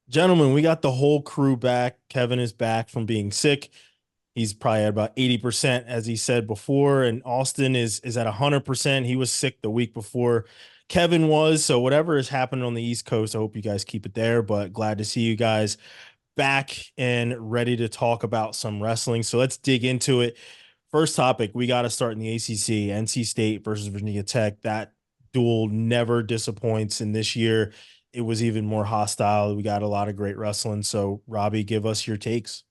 Gentlemen, we got the whole crew back. Kevin is back from being sick. He's probably at about 80%, as he said before, and Austin is at 100%. He was sick the week before Kevin was. So whatever is happening on the East Coast, I hope you guys keep it there. But glad to see you guys back and ready to talk about some wrestling. So let's dig into it. First topic, we got to start in the ACC, NC State versus Virginia Tech. That duel never disappoints. And this year, it was even more hostile. We got a lot of great wrestling. So, Robbie, give us your takes.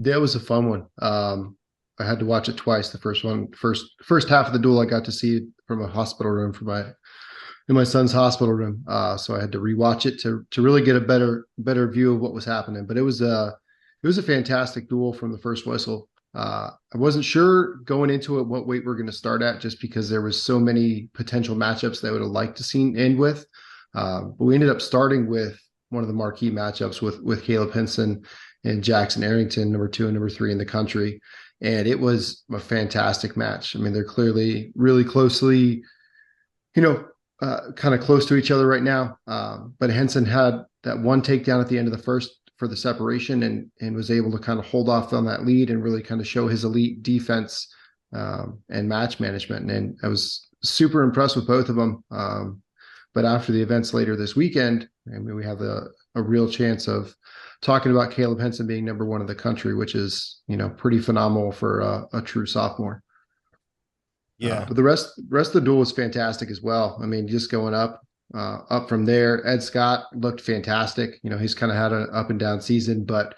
That was a fun one. I had to watch it twice. The first half of the duel, I got to see from a hospital room for my son's hospital room. So I had to rewatch it to really get a better view of what was happening. But it was a fantastic duel from the first whistle. I wasn't sure going into it what weight we're going to start at, just because there was so many potential matchups that I would have liked to see end with. But we ended up starting with one of the marquee matchups with Caleb Henson and Jackson Arrington, number 2 and number 3 in the country. And it was a fantastic match. I mean, they're clearly really closely, kind of close to each other right now. But Henson had that one takedown at the end of the first for the separation, and was able to kind of hold off on that lead and really kind of show his elite defense and match management. And I was super impressed with both of them. But after the events later this weekend, I mean, we have a real chance of talking about Caleb Henson being number 1 in the country, which is, pretty phenomenal for a true sophomore. Yeah. But the rest of the duel was fantastic as well. I mean, just going up from there. Ed Scott looked fantastic. He's kind of had an up and down season, but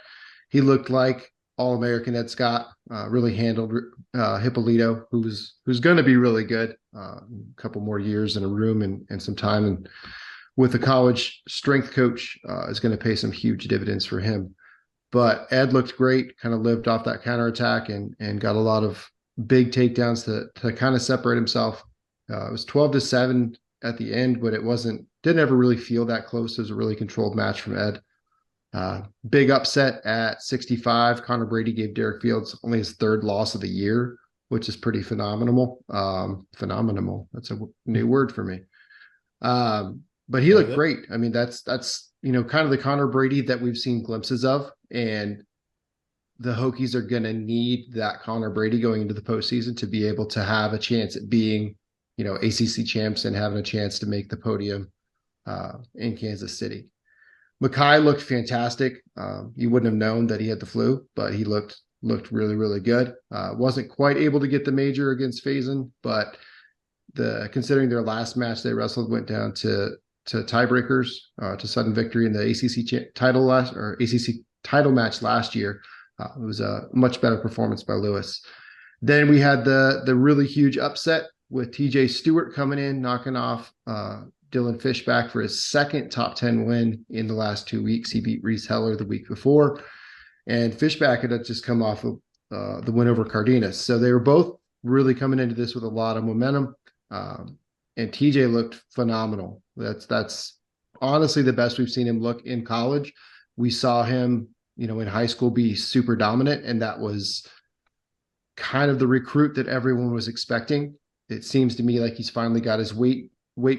he looked like All-American Ed Scott. Really handled Hippolito, who's going to be really good. A couple more years in a room and some time, and with a college strength coach is going to pay some huge dividends for him. But Ed looked great, kind of lived off that counterattack and got a lot of big takedowns to kind of separate himself. It was 12-7 at the end, but didn't ever really feel that close. It was a really controlled match from Ed. Big upset at 65. Connor Brady gave Derek Fields only his 3rd loss of the year, which is pretty phenomenal. Phenomenal. That's a new word for me. But he Love looked it. great. I mean, that's kind of the Connor Brady that we've seen glimpses of, and the Hokies are going to need that Connor Brady going into the postseason to be able to have a chance at being, ACC champs and having a chance to make the podium in Kansas City. Mackay looked fantastic. You wouldn't have known that he had the flu, but he looked really, really good. Wasn't quite able to get the major against Faison, but considering their last match they wrestled went down to tiebreakers, to sudden victory in the ACC title match last year. It was a much better performance by Lewis. Then we had the really huge upset with TJ Stewart coming in, knocking off Dylan Fishback for his second top 10 win in the last 2 weeks. He beat Reese Heller the week before, and Fishback had just come off of the win over Cardenas. So they were both really coming into this with a lot of momentum. And TJ looked phenomenal. That's honestly the best we've seen him look in college. We saw him, in high school be super dominant, and that was kind of the recruit that everyone was expecting. It seems to me like he's finally got his weight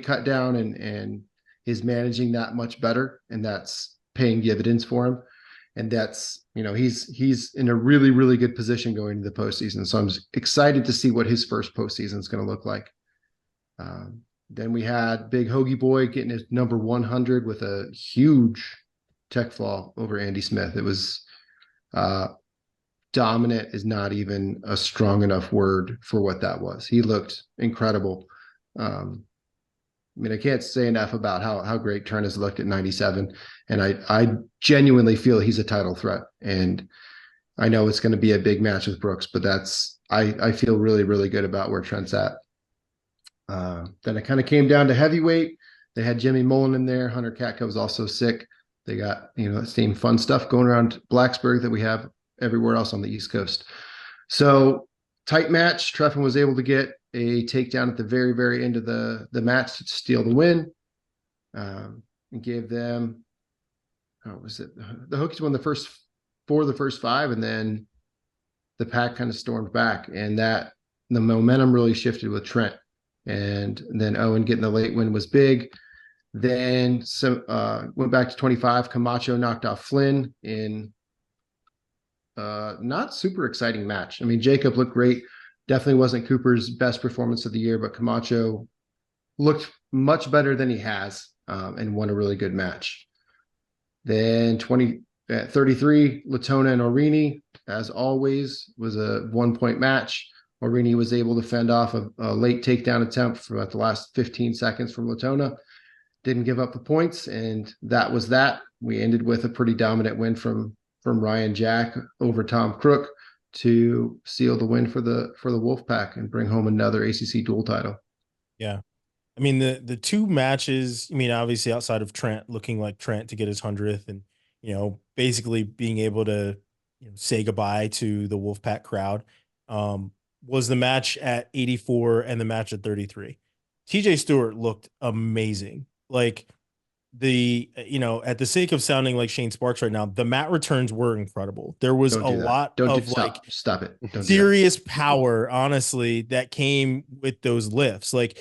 cut down and is managing that much better, and that's paying dividends for him. And that's, he's in a really, really good position going into the postseason. So I'm excited to see what his first postseason is going to look like. Then we had Big Hoagie Boy getting his number 100 with a huge tech fall over Andy Smith. It was uh, dominant is not even a strong enough word for what that was. He looked incredible. I mean, I can't say enough about how great Turn has looked at 97, and I genuinely feel he's a title threat. And I know it's going to be a big match with Brooks, but I feel really, really good about where Trent's at. Then it kind of came down to heavyweight. They had Jimmy Mullen in there. Hunter Katka was also sick. They got, the same fun stuff going around Blacksburg that we have everywhere else on the East Coast. So tight match. Treffin was able to get a takedown at the very, very end of the match to steal the win. And gave them, oh, was it the Hokies won the first 5, and then the pack kind of stormed back, and that the momentum really shifted with Trent. And then Owen getting the late win was big. Then went back to 25. Camacho knocked off Flynn in not super exciting match. I mean, Jacob looked great. Definitely wasn't Cooper's best performance of the year, but Camacho looked much better than he has, and won a really good match. Then 33, Latona and Orini, as always, was a 1 point match. Orini was able to fend off a late takedown attempt for about the last 15 seconds from Latona. Didn't give up the points, and that was that. We ended with a pretty dominant win from Ryan Jack over Tom Crook to seal the win for the Wolfpack and bring home another ACC dual title. Yeah. I mean, the two matches, I mean, obviously outside of Trent looking like Trent to get his 100th and, basically being able to, say goodbye to the Wolfpack crowd, um, was the match at 84 and the match at 33. TJ Stewart looked amazing. Like at the sake of sounding like Shane Sparks right now, the mat returns were incredible. There was Don't a do that. lot Don't do of like stop it. Don't do that. serious power, honestly, that came with those lifts. Like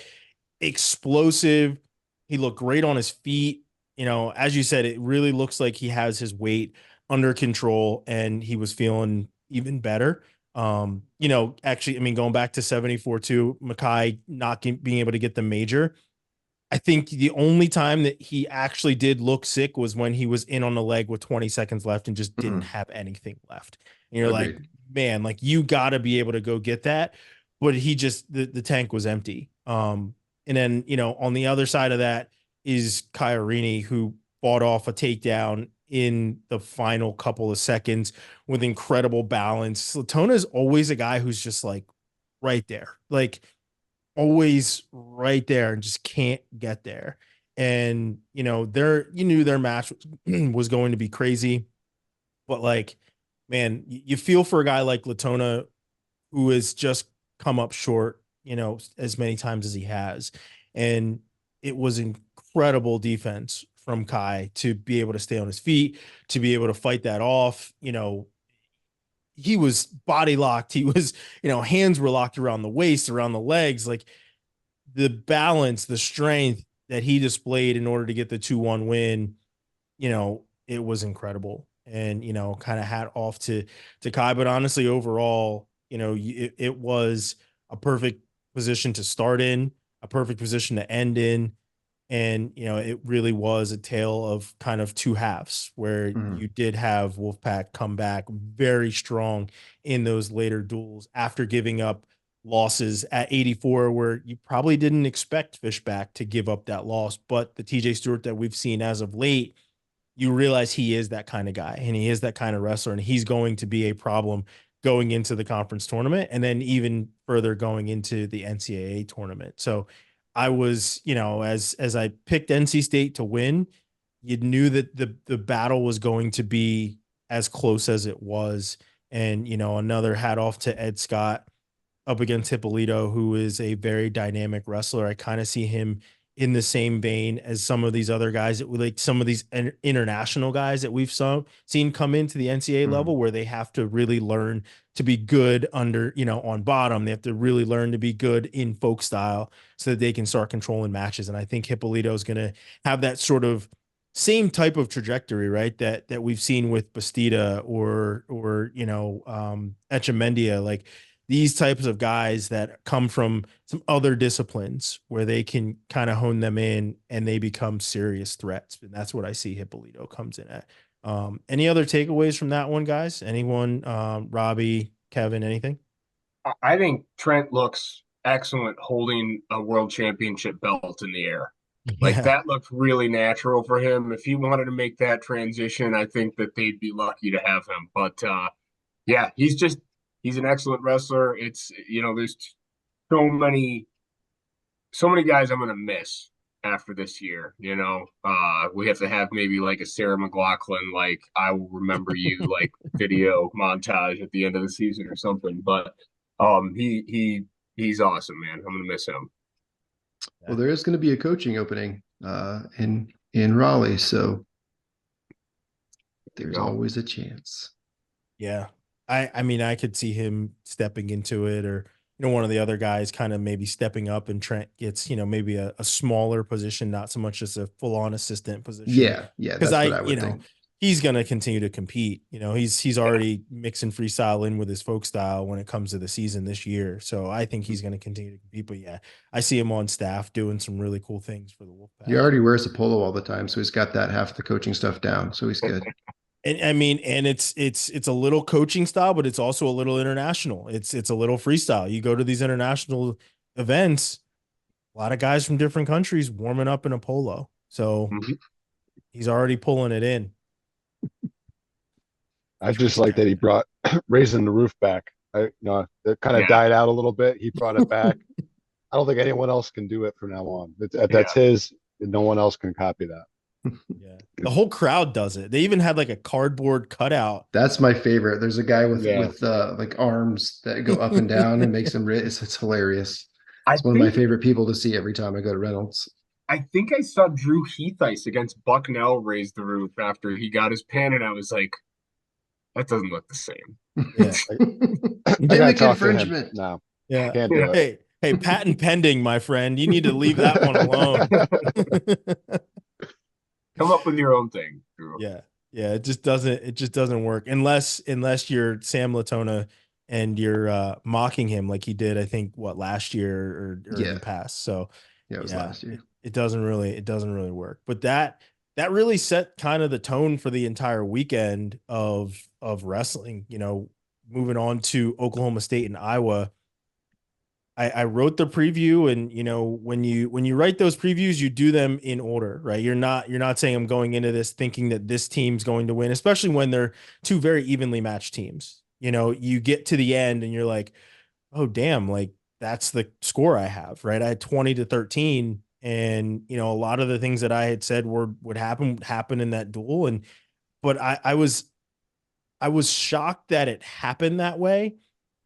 explosive. He looked great on his feet. As you said, it really looks like he has his weight under control and he was feeling even better. Actually, I mean, going back to 74 too, Mackay not being able to get the major. I think the only time that he actually did look sick was when he was in on the leg with 20 seconds left and just didn't Mm-hmm. have anything left. And you're like, Agreed. man, like you got to be able to go get that. But he just, the tank was empty. And then, on the other side of that is Kairini, who fought off a takedown in the final couple of seconds with incredible balance. Latona is always a guy who's just like right there. Like, always right there and just can't get there. And you knew their match was going to be crazy, but like, man, you feel for a guy like Latona who has just come up short, as many times as he has. And it was incredible defense from Kai to be able to stay on his feet, to be able to fight that off. He was body locked. He was, hands were locked around the waist, around the legs. Like the balance, the strength that he displayed in order to get the 2-1 win, it was incredible. And, kind of hat off to Kai. But honestly, overall, it was a perfect position to start in, a perfect position to end in. And, it really was a tale of kind of two halves where Mm-hmm. you did have Wolfpack come back very strong in those later duels after giving up losses at 84, where you probably didn't expect Fishback to give up that loss. But the TJ Stewart that we've seen as of late, you realize he is that kind of guy and he is that kind of wrestler, and he's going to be a problem going into the conference tournament and then even further going into the NCAA tournament. So I was, as I picked NC State to win, you knew that the battle was going to be as close as it was. And, another hat off to Ed Scott up against Hippolito, who is a very dynamic wrestler. I kind of see him in the same vein as some of these other guys that we like, some of these international guys that we've seen come into the NCAA Mm-hmm. level, where they have to really learn to be good under, on bottom. They have to really learn to be good in folk style so that they can start controlling matches. And I think Hippolito is going to have that sort of same type of trajectory, right? That we've seen with Bastida or Echemendia, like these types of guys that come from some other disciplines where they can kind of hone them in and they become serious threats. And that's what I see Hippolito comes in at. Any other takeaways from that one, guys? Anyone, Robbie, Kevin, anything? I think Trent looks excellent holding a world championship belt in the air. Like Yeah. that looked really natural for him. If he wanted to make that transition, I think that they'd be lucky to have him. But yeah, he's an excellent wrestler. It's there's so many so many guys I'm gonna miss after this year. We have to have maybe like a Sarah McLaughlin, like I will remember you, like video montage at the end of the season or something. But he's awesome, man. I'm gonna miss him. Well, there is going to be a coaching opening in Raleigh, so There you there's go. always a chance. Yeah. I mean, I could see him stepping into it or one of the other guys kind of maybe stepping up and Trent gets, maybe a smaller position, not so much as a full on assistant position. Yeah, Because that's what I would think. he's going to continue to compete. He's already mixing freestyle in with his folk style when it comes to the season this year. So I think he's going to continue to compete. But yeah, I see him on staff doing some really cool things for the He Wolfpack. already wears a polo all the time, so he's got that half the coaching stuff down. So he's good. And I mean, and it's a little coaching style, but it's also a little international. It's a little freestyle. You go to these international events, a lot of guys from different countries warming up in a polo. So he's already pulling it in. I just like that he brought raising the roof back. It kind of died out a little bit. He brought it back. I don't think anyone else can do it from now on. That's his. No one else can copy that. Yeah, the whole crowd does it. They even had like a cardboard cutout. That's my favorite. There's a guy with like arms that go up and down and makes him. It's hilarious. It's one of my favorite people to see every time I go to Reynolds. I think I saw Drew Heathice against Bucknell raise the roof after he got his pin, and I was like, that doesn't look the same. Yeah. Gimmick infringement. No. Yeah. Can't do it. Hey, patent pending, my friend. You need to leave that one alone. Come up with your own thing, Drew. Yeah. It just doesn't work unless you're Sam Latona and you're mocking him like he did, I think, last year or in the past. So yeah, it was last year. It doesn't really work. But that really set kind of the tone for the entire weekend of wrestling. Moving on to Oklahoma State and Iowa. I wrote the preview, and when you write those previews, you do them in order, right? You're not saying I'm going into this thinking that this team's going to win, especially when they're two very evenly matched teams. You get to the end and you're like, oh damn, like that's the score I have, right? I had 20-13, and a lot of the things that I had said would happen in that duel, but I was shocked that it happened that way,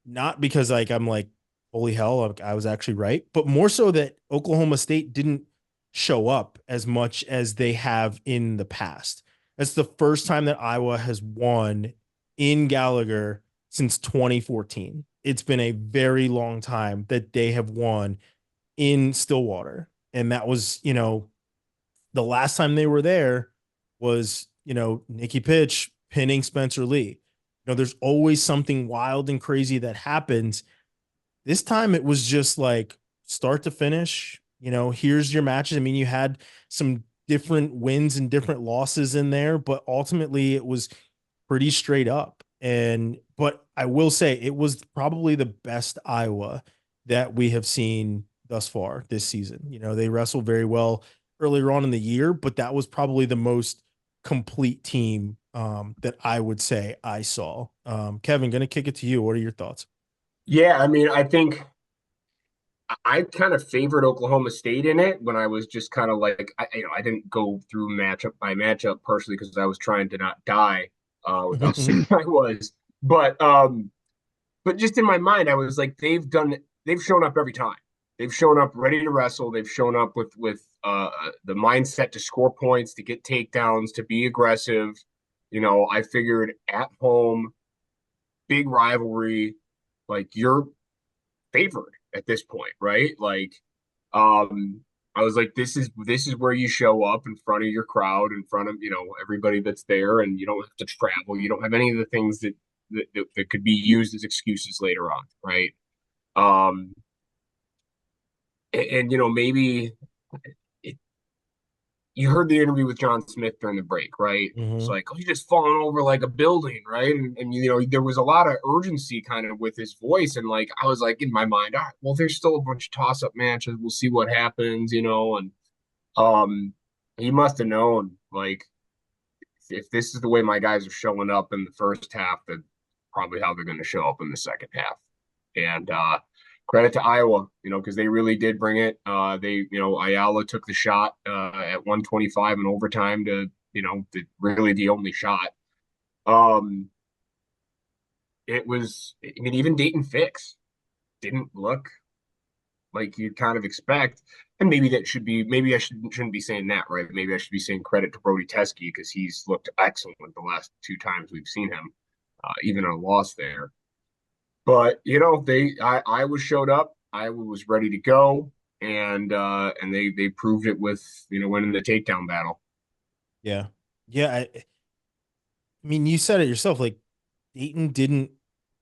not because like I'm like, holy hell, I was actually right, but more so that Oklahoma State didn't show up as much as they have in the past. That's the first time that Iowa has won in Gallagher since 2014. It's been a very long time that they have won in Stillwater. And that was, the last time they were there was, Nikki Pitch pinning Spencer Lee. There's always something wild and crazy that happens. This time it was just like start to finish, here's your matches. I mean, you had some different wins and different losses in there, but ultimately it was pretty straight up. But I will say it was probably the best Iowa that we have seen thus far this season. They wrestled very well earlier on in the year, but that was probably the most complete team that I would say I saw. Kevin, going to kick it to you. What are your thoughts? Yeah, I mean, I think I kind of favored Oklahoma State in it when I was just kind of like, I didn't go through matchup by matchup personally because I was trying to not die with how sick I was. But just in my mind, I was like, they've shown up every time. They've shown up ready to wrestle. They've shown up with the mindset to score points, to get takedowns, to be aggressive. I figured at home, big rivalry, like you're favored at this point, right? Like, I was like, this is where you show up in front of your crowd, in front of everybody that's there, and you don't have to travel. You don't have any of the things that could be used as excuses later on, right? And maybe you heard the interview with John Smith during the break, right? It's like, oh, he's just falling over like a building, right? And there was a lot of urgency kind of with his voice. And like, I was like, in my mind, all right, well, there's still a bunch of toss-up matches. We'll see what happens, and he must have known, like, if this is the way my guys are showing up in the first half, that's probably how they're going to show up in the second half. And credit to Iowa, because they really did bring it. Ayala took the shot at 125 in overtime to really the only shot. It was, I mean, even Dayton Fix didn't look like you'd kind of expect. And maybe I shouldn't be saying that, right? Maybe I should be saying credit to Brody Teske because he's looked excellent the last two times we've seen him, even on a loss there. But Iowa showed up. Iowa was ready to go, and they proved it with winning the takedown battle. Yeah. Yeah. I mean, you said it yourself. Like Dayton didn't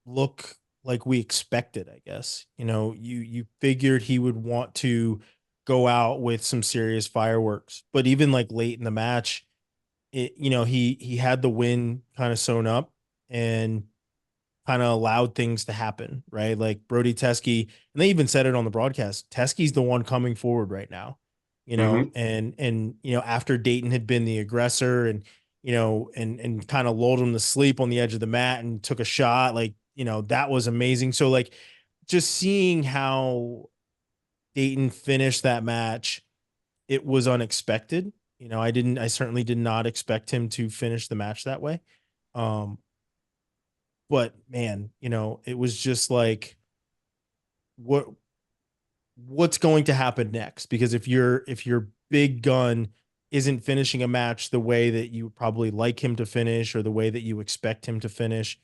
look like we expected, I guess. You figured he would want to go out with some serious fireworks, but even like late in the match, he had the win kind of sewn up and kind of allowed things to happen, right? Like Brody Teske, and they even said it on the broadcast. Teske's the one coming forward right now, Hmm. and after Dayton had been the aggressor and and kind of lulled him to sleep on the edge of the mat and took a shot, like that was amazing. So like just seeing how Dayton finished that match, it was unexpected. I certainly did not expect him to finish the match that way. Um, but man, it was just like what what's going to happen next? Because if your big gun isn't finishing a match the way that you probably like him to finish or the way that you expect him to finish,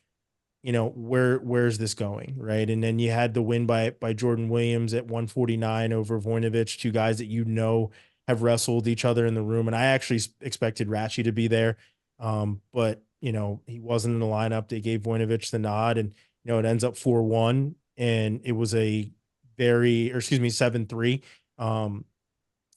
where's this going, right? And then you had the win by Jordan Williams at 149 over Voinovich, two guys that have wrestled each other in the room, and I actually expected Ratchy to be there, but he wasn't in the lineup. They gave Voinovich the nod, and it ends up 4-1, and it was a very, or excuse me, 7-3. Um,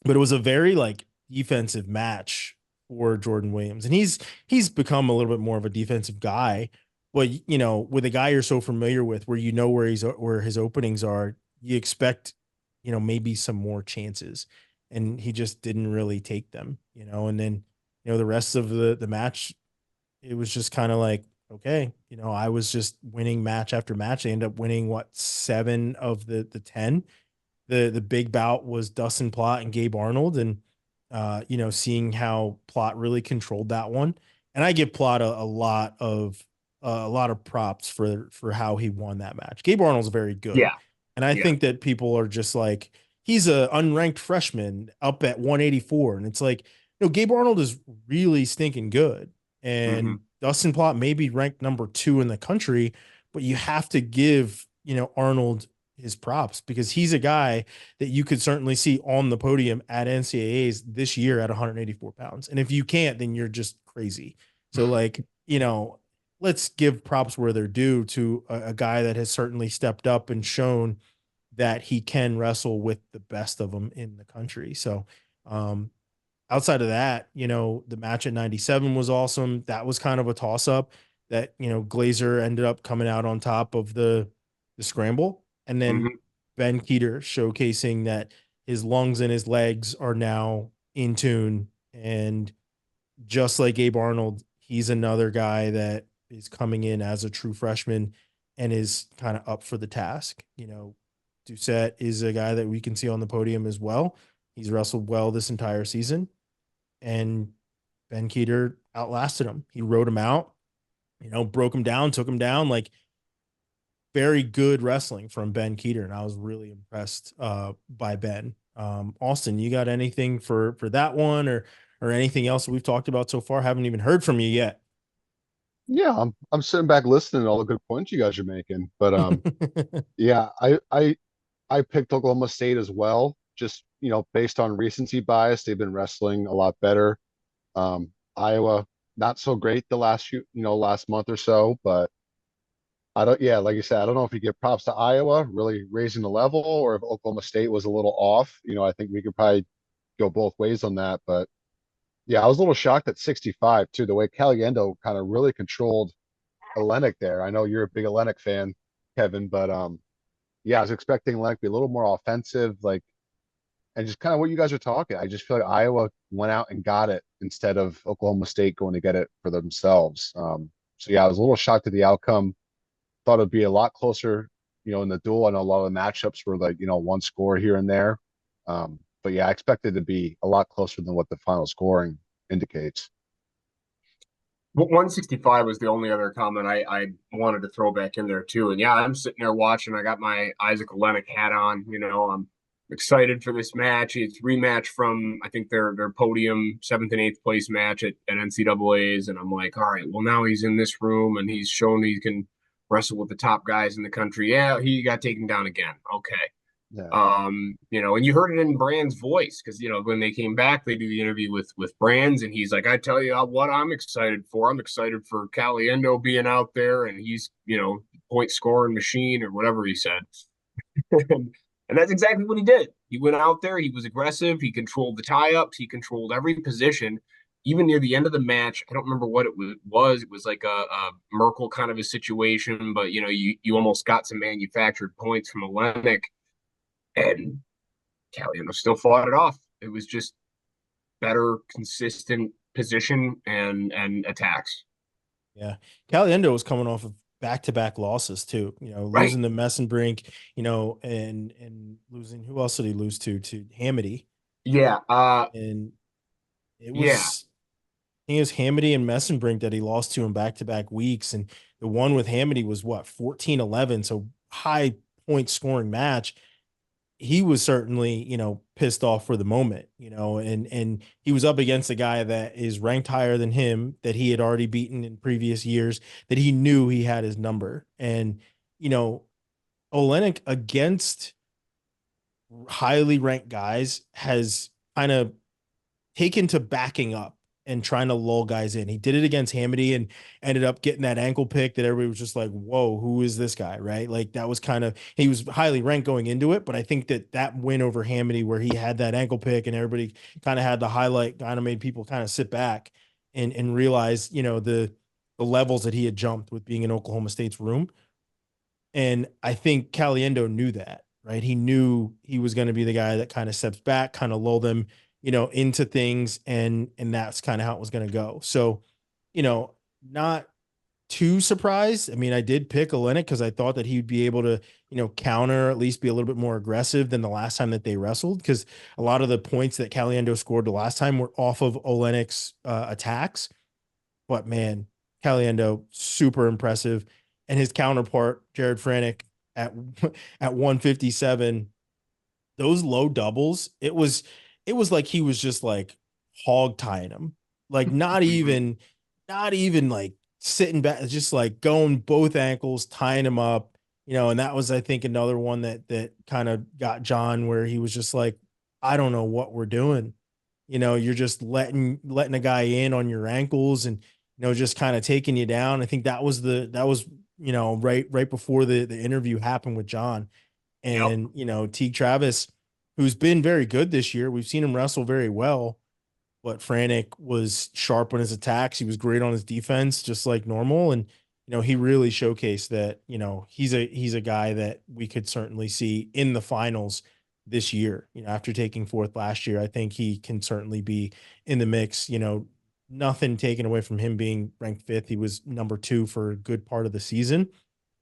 but it was a very like defensive match for Jordan Williams, and he's become a little bit more of a defensive guy. But with a guy you're so familiar with, where where his openings are, you expect maybe some more chances, and he just didn't really take them. And then the rest of the match, it was just kind of like, okay, I was just winning match after match. They end up winning what, 7 of the 10. The big bout was Dustin Plott and Gabe Arnold, and seeing how Plott really controlled that one. And I give Plott a lot of props for how he won that match. Gabe Arnold's very good, Yeah, and I yeah. think that people are just like, he's a unranked freshman up at 184, and it's like, Gabe Arnold is really stinking good, Hmm. and Dustin Plott may be ranked number 2 in the country, but you have to give Arnold his props, because he's a guy that you could certainly see on the podium at NCAAs this year at 184 pounds. And if you can't, then you're just crazy. So like, let's give props where they're due to a guy that has certainly stepped up and shown that he can wrestle with the best of them in the country. So, um, outside of that, the match at 97 was awesome. That was kind of a toss up that, Glazer ended up coming out on top of the scramble. And then Hmm. Ben Keeter showcasing that his lungs and his legs are now in tune. And just like Abe Arnold, he's another guy that is coming in as a true freshman and is kind of up for the task. Doucette is a guy that we can see on the podium as well. He's wrestled well this entire season, and Ben Keeter outlasted him. He rode him out, broke him down, took him down. Like, very good wrestling from Ben Keeter, and I was really impressed by Ben. Austin, you got anything for that one, or anything else that we've talked about so far? Haven't even heard from you yet. Yeah, I'm sitting back listening to all the good points you guys are making. But yeah, I picked Oklahoma State as well. Just based on recency bias, they've been wrestling a lot better. Iowa, not so great the last month or so, but I don't, yeah, like you said, I don't know if you give props to Iowa really raising the level, or if Oklahoma State was a little off. I think we could probably go both ways on that. But yeah, I was a little shocked at 65 too, the way Caliendo kind of really controlled Olenek there. I know you're a big Olenek fan, Kevin, but yeah, I was expecting Olenek to be a little more offensive, like, and just kind of what you guys are talking. I just feel like Iowa went out and got it instead of Oklahoma State going to get it for themselves. So yeah, I was a little shocked at the outcome. Thought it'd be a lot closer, in the duel. I know a lot of the matchups were like, one score here and there. But yeah, I expected it to be a lot closer than what the final scoring indicates. But 165 was the only other comment I wanted to throw back in there too. And yeah, I'm sitting there watching. I got my Isaac Olenek hat on. I'm excited for this match. It's rematch from, I think, their podium 7th and 8th place match at NCAA's. And I'm like, all right, well, now he's in this room and he's shown he can wrestle with the top guys in the country. Yeah, he got taken down again. Okay. Yeah. And you heard it in Brand's voice because when they came back, they do the interview with Brands, and he's like, "I tell you what, I'm excited for. I'm excited for Caliendo being out there, and he's point scoring machine or whatever he said." And that's exactly what he did. He went out there, he was aggressive, he controlled the tie-ups, he controlled every position. Even near the end of the match, I don't remember what it was. It was like a Merkel kind of a situation, but you almost got some manufactured points from Olenek, and Caliendo still fought it off. It was just better, consistent position and attacks. Yeah. Caliendo was coming off of back-to-back losses too, Right. losing to Messenbrink, and losing, who else did he lose to Hamity? Yeah. And it Yeah. was, I think it was Hamity and Messenbrink that he lost to in back-to-back weeks. And the one with Hamity was what, 14-11. So high point scoring match. He was certainly, pissed off for the moment, and he was up against a guy that is ranked higher than him, that he had already beaten in previous years, that he knew he had his number. And, you know, Olenek against highly ranked guys has kind of taken to backing up and trying to lull guys in. He did it against Hamity and ended up getting that ankle pick that everybody was just like, whoa, who is this guy? Right. Like that was kind of, he was highly ranked going into it. But I think that win over Hamity, where he had that ankle pick and everybody kind of had the highlight, kind of made people kind of sit back and realize, the levels that he had jumped with being in Oklahoma State's room. And I think Caliendo knew that, right? He knew he was going to be the guy that kind of steps back, kind of lull them, into things, and that's kind of how it was going to go. So, not too surprised. I mean, I did pick Olenek because I thought that he'd be able to, counter, at least be a little bit more aggressive than the last time that they wrestled. Because a lot of the points that Caliendo scored the last time were off of Olenek's attacks. But man, Caliendo, super impressive. And his counterpart, Jared Franick, at at 157, those low doubles, it was like he was just like hog tying him. Like not even like sitting back, just like going both ankles, tying him up, and that was, I think, another one that kind of got John, where he was just like, I don't know what we're doing. You're just letting a guy in on your ankles and just kind of taking you down. I think that was right before the interview happened with John. Yep. And Teague Travis, who's been very good this year. We've seen him wrestle very well, but Franick was sharp on his attacks. He was great on his defense, just like normal. And he really showcased that he's a guy that we could certainly see in the finals this year. After taking fourth last year, I think he can certainly be in the mix. Nothing taken away from him being ranked fifth. He was number two for a good part of the season,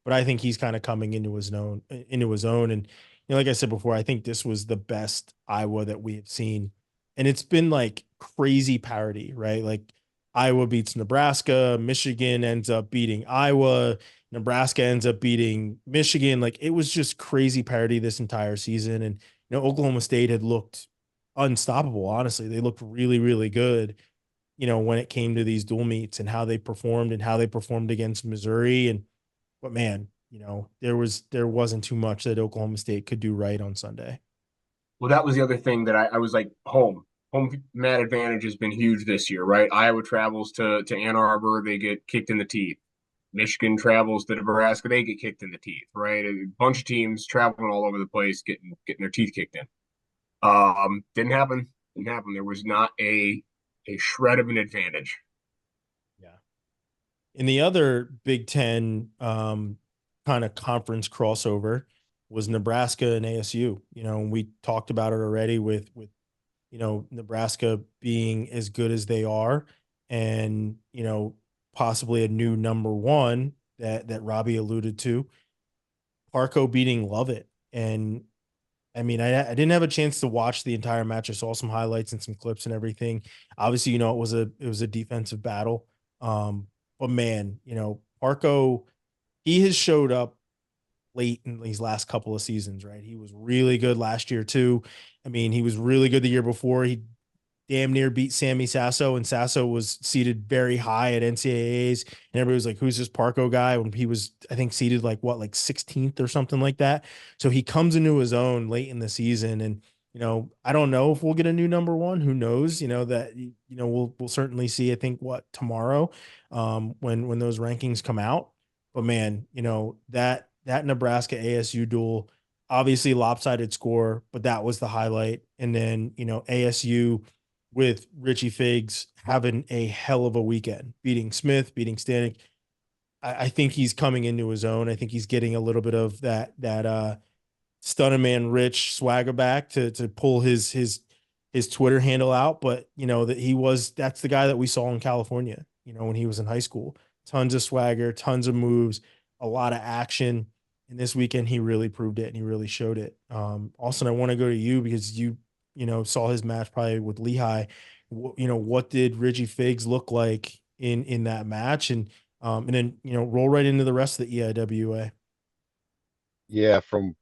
but I think he's kind of coming into his own. And like I said before, I think this was the best Iowa that we have seen, and it's been like crazy parity, right? Like Iowa beats Nebraska, Michigan ends up beating Iowa, Nebraska ends up beating Michigan. Like it was just crazy parity this entire season, and Oklahoma State had looked unstoppable. Honestly, they looked really, really good. When it came to these dual meets and how they performed against Missouri. And but man, there wasn't too much that Oklahoma State could do right on Sunday. Well, that was the other thing that I was like, home mat advantage has been huge this year, right? Iowa travels to Ann Arbor, they get kicked in the teeth. Michigan travels to Nebraska, they get kicked in the teeth, right? A bunch of teams traveling all over the place, getting their teeth kicked in. Didn't happen. Didn't happen. There was not a shred of an advantage. Yeah. In the other Big Ten kind of conference crossover was Nebraska and ASU. We talked about it already with Nebraska being as good as they are, and possibly a new number one that Robbie alluded to. Parco beating Lovett. And I mean, I didn't have a chance to watch the entire match. I saw some highlights and some clips and everything. Obviously, it was a defensive battle. But man, Parco, he has showed up late in these last couple of seasons, right? He was really good last year too. I mean, he was really good the year before. He damn near beat Sammy Sasso, and Sasso was seated very high at NCAAs, and everybody was like, "Who's this Parco guy?" When he was, I think, seated like what, like 16th or something like that. So he comes into his own late in the season, and I don't know if we'll get a new number one. Who knows? We'll certainly see. I think what tomorrow, when those rankings come out. But man, that Nebraska ASU duel, obviously lopsided score, but that was the highlight. And then ASU with Richie Figs having a hell of a weekend, beating Smith, beating Stanek. I think he's coming into his own. I think he's getting a little bit of that Stunner Man Rich swagger back to pull his Twitter handle out. But that's the guy that we saw in California, when he was in high school. Tons of swagger, tons of moves, a lot of action. And this weekend he really proved it and he really showed it. Austin, I want to go to you because you saw his match probably with Lehigh. What did Reggie Figs look like in that match? And then roll right into the rest of the EIWA. Yeah, from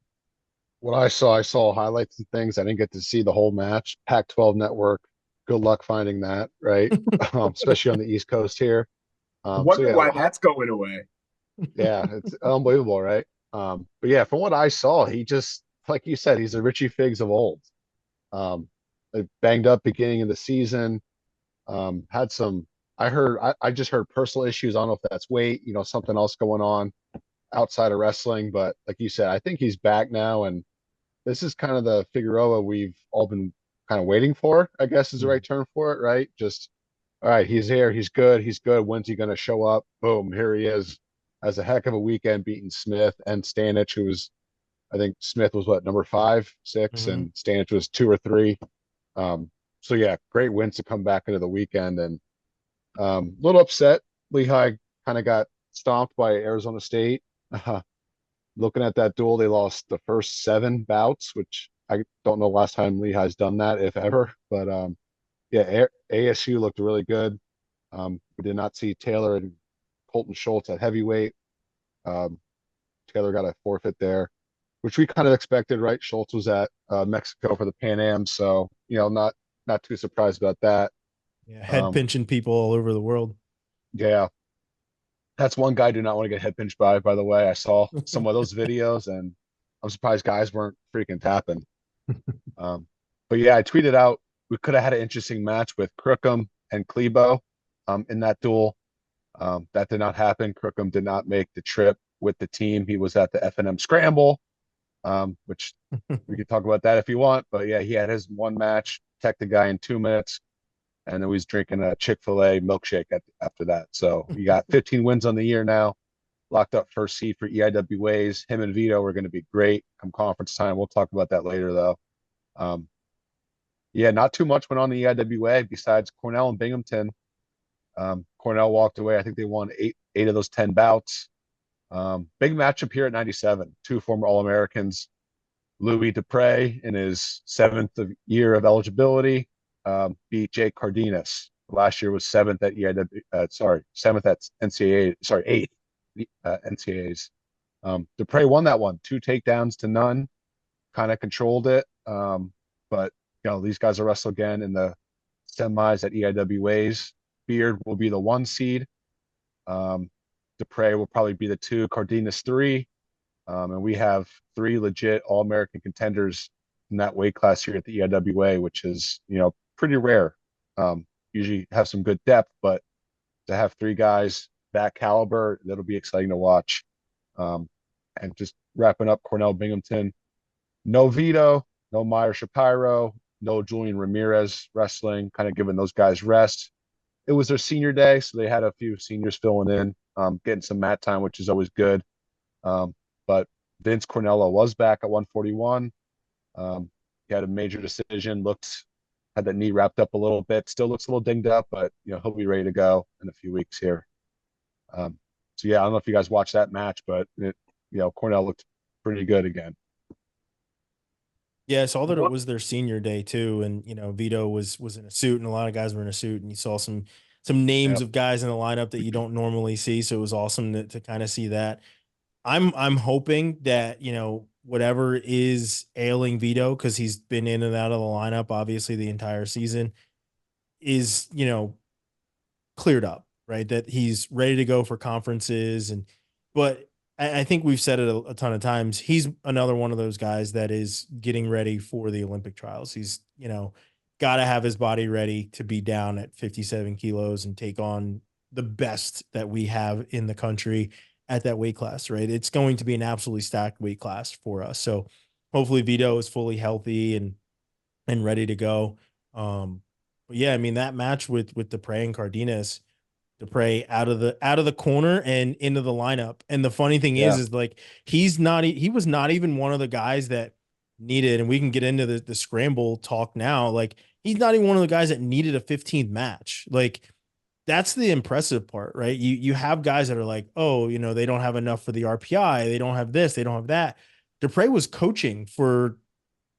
what I saw highlights and things. I didn't get to see the whole match. Pac-12 network. Good luck finding that, right? Especially on the East Coast here. I So wonder yeah, why that's going away. yeah, it's unbelievable, right? But yeah, from what I saw, he just, like you said, he's a Richie Figs of old. Um, banged up beginning of the season. Had some. I just heard personal issues. I don't know if that's weight, something else going on outside of wrestling. But like you said, I think he's back now, and this is kind of the Figueroa we've all been kind of waiting for, I guess is the right term for it, right? Just, all right, he's here, he's good, he's good. When's he going to show up? Boom, here he is. Has a heck of a weekend beating Smith and Stanich, who was, I think Smith was what, number 5, 6, Mm-hmm. and Stanich was 2 or 3. So yeah, great wins to come back into the weekend, and a little upset. Lehigh kind of got stomped by Arizona State. Looking at that duel, they lost the first 7 bouts, which I don't know last time Lehigh's done that, if ever. But yeah, ASU looked really good. We did not see Taylor and Colton Schultz at heavyweight. Um, Taylor got a forfeit there, which we kind of expected, right? Schultz was at Mexico for the Pan Am, so not too surprised about that. Yeah, head pinching people all over the world. Yeah, that's one guy I do not want to get head pinched by the way. I saw some of those videos and I'm surprised guys weren't freaking tapping. But yeah, I tweeted out we could have had an interesting match with Crookham and Klebo in that duel. That did not happen. Crookham did not make the trip with the team. He was at the F&M Scramble, which we could talk about that if you want. But yeah, he had his one match, tech the guy in 2 minutes, and then he's drinking a Chick-fil-A milkshake after that. So he got 15 wins on the year now, locked up first seed for EIWAs. Him and Vito are going to be great come conference time. We'll talk about that later, though. Yeah, not too much went on the EIWA besides Cornell and Binghamton. Cornell walked away. I think they won eight of those 10 bouts. Big matchup here at 97. 2 former All-Americans. Louis Dupre in his 7th year of eligibility beat Jake Cardenas. Last year was 7th at EIW. 7th at NCAA. 8th NCAAs. Dupre won that one. 2 takedowns to none. Kind of controlled it. But these guys will wrestle again in the semis at EIWAs. Beard will be the 1 seed. Dupre will probably be the 2. Cardenas 3. And we have 3 legit All-American contenders in that weight class here at the EIWA, which is, pretty rare. Usually have some good depth, but to have 3 guys that caliber, that'll be exciting to watch. And just wrapping up Cornell Binghamton, no Vito, no Meyer Shapiro, no Julian Ramirez wrestling, kind of giving those guys rest. It was their senior day, so they had a few seniors filling in, getting some mat time, which is always good. But Vince Cornello was back at 141. He had a major decision, had that knee wrapped up a little bit, still looks a little dinged up, but he'll be ready to go in a few weeks here. So yeah, I don't know if you guys watched that match, but Cornell looked pretty good again. Yeah, I saw that it was their senior day too, and Vito was in a suit, and a lot of guys were in a suit, and you saw some names of guys in the lineup that you don't normally see. So it was awesome to kind of see that. I'm hoping that whatever is ailing Vito, because he's been in and out of the lineup obviously the entire season, is, cleared up, right? That he's ready to go for conferences. But I think we've said it a ton of times. He's another one of those guys that is getting ready for the Olympic trials. He's, got to have his body ready to be down at 57 kilos and take on the best that we have in the country at that weight class, right? It's going to be an absolutely stacked weight class for us. So hopefully Vito is fully healthy and ready to go. But yeah, I mean that match with Dupre and Cardenas, Dupre out of the corner and into the lineup. And the funny thing Yeah. is like he was not even one of the guys that needed, and we can get into the scramble talk now. Like he's not even one of the guys that needed a 15th match. Like that's the impressive part, right? You have guys that are like, oh, they don't have enough for the RPI, they don't have this, they don't have that. Dupre was coaching for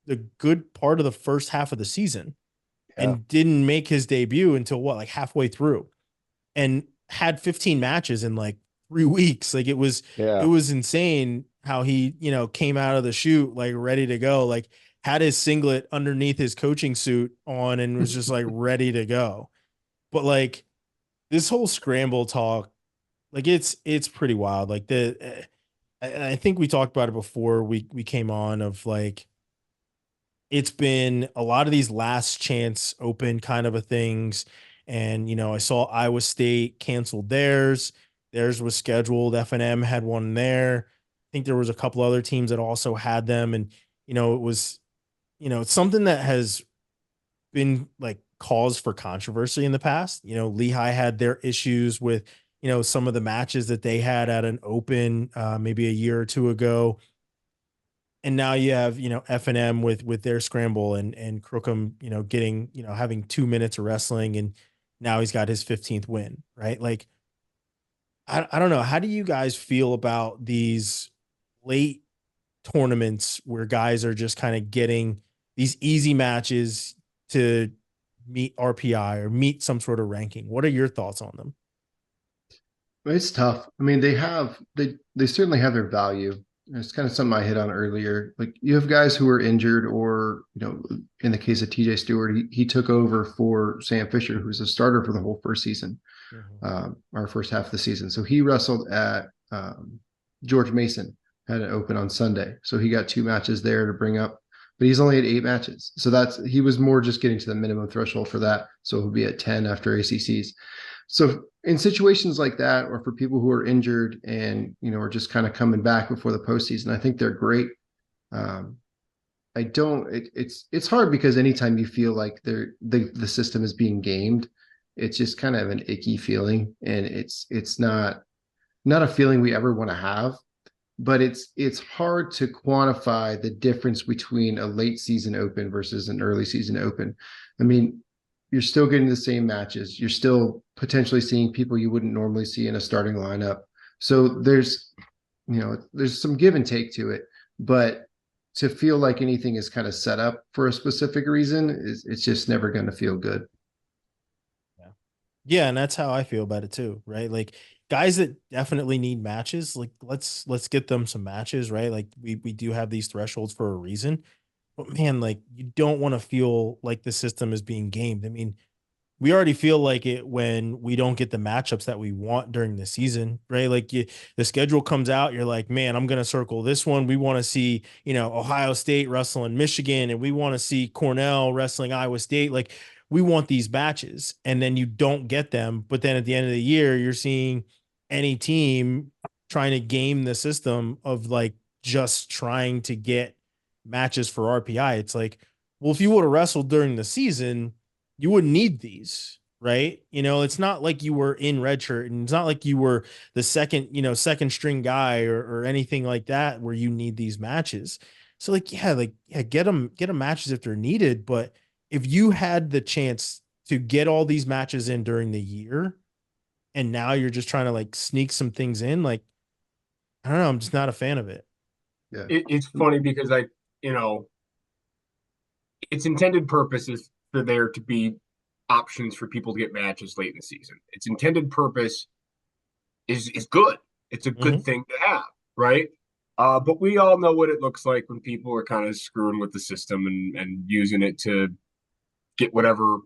the good part of the first half of the season Yeah. and didn't make his debut until what, like halfway through, and had 15 matches in like 3 weeks. Like it Yeah. was insane how he, came out of the chute, like ready to go, like had his singlet underneath his coaching suit on and was just like ready to go. But like this whole scramble talk, like it's pretty wild. Like I think we talked about it before we came on of like, it's been a lot of these last chance open kind of a things. And, I saw Iowa State canceled theirs. Theirs was scheduled. F&M had one there. I think there was a couple other teams that also had them. And, it was, it's something that has been like cause for controversy in the past. Lehigh had their issues with, some of the matches that they had at an open maybe a year or two ago. And now you have, F&M with their scramble and Crookham, getting, having 2 minutes of wrestling, and now he's got his 15th win, right? Like, I don't know. How do you guys feel about these late tournaments where guys are just kind of getting these easy matches to meet RPI or meet some sort of ranking? What are your thoughts on them? It's tough. I mean, they certainly have their value. It's kind of something I hit on earlier. Like you have guys who are injured, or in the case of TJ Stewart, he took over for Sam Fisher, who's a starter for the whole first season, our first half of the season. So he wrestled at George Mason, had it open on Sunday. So he got 2 matches there to bring up, but he's only had 8 matches. So he was more just getting to the minimum threshold for that. So he'll be at 10 after ACCs. So in situations like that, or for people who are injured and are just kind of coming back before the postseason, I think they're great. I don't. It's hard because anytime you feel like the system is being gamed, it's just kind of an icky feeling, and it's not a feeling we ever want to have. But it's hard to quantify the difference between a late season open versus an early season open. I mean, you're still getting the same matches. You're still potentially seeing people you wouldn't normally see in a starting lineup. So there's some give and take to it, but to feel like anything is kind of set up for a specific reason it's just never going to feel good. Yeah. Yeah, and that's how I feel about it too, right? Like guys that definitely need matches, like let's get them some matches, right? Like we do have these thresholds for a reason. But man, like you don't want to feel like the system is being gamed. I mean, we already feel like it when we don't get the matchups that we want during the season, right? Like the schedule comes out, you're like, man, I'm going to circle this one. We want to see, Ohio State wrestling Michigan, and we want to see Cornell wrestling Iowa State. Like we want these matches, and then you don't get them. But then at the end of the year, you're seeing any team trying to game the system of like just trying to get matches for RPI. It's like, well, if you would have wrestled during the season, you wouldn't need these, right? It's not like you were in red shirt, and it's not like you were the second string guy or anything like that where you need these matches. So yeah, get them matches if they're needed. But if you had the chance to get all these matches in during the year, and now you're just trying to like sneak some things in, like, I don't know, I'm just not a fan of it. Yeah. It's funny because you know, its intended purpose is for there to be options for people to get matches late in the season. Its intended purpose is good. It's a good Mhm. thing to have, right? But we all know what it looks like when people are kind of screwing with the system and using it to get whatever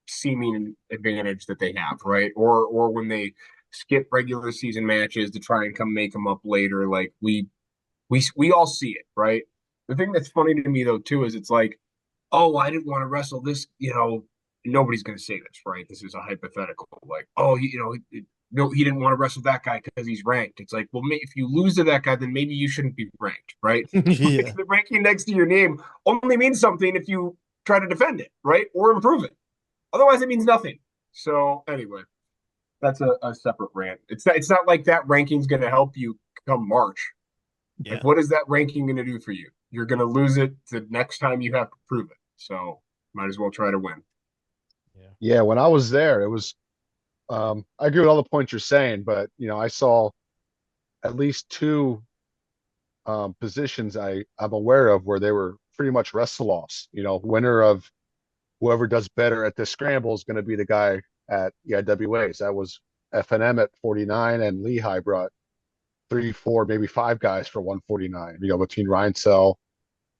seeming advantage that they have, right? Or when they skip regular season matches to try and come make them up later. Like we all see it, right? The thing that's funny to me though too is it's like, oh, I didn't want to wrestle this, nobody's going to say this, right? This is a hypothetical. Like, oh, no, he didn't want to wrestle that guy because he's ranked. It's like, well, if you lose to that guy, then maybe you shouldn't be ranked, right? Yeah. Like the ranking next to your name only means something if you try to defend it, right, or improve it. Otherwise, it means nothing. So anyway, that's a separate rant. It's not like that ranking's going to help you come March. Yeah. Like, what is that ranking going to do for you? You're going to lose it the next time you have to prove it. So might as well try to win. Yeah, when I was there, it was I agree with all the points you're saying, but I saw at least two positions I'm aware of where they were pretty much wrestle offs. Winner of whoever does better at this scramble is going to be the guy at EIWAs. That was FNM at 49, and Lehigh brought three, four, maybe five guys for 149. Between Ryan Sell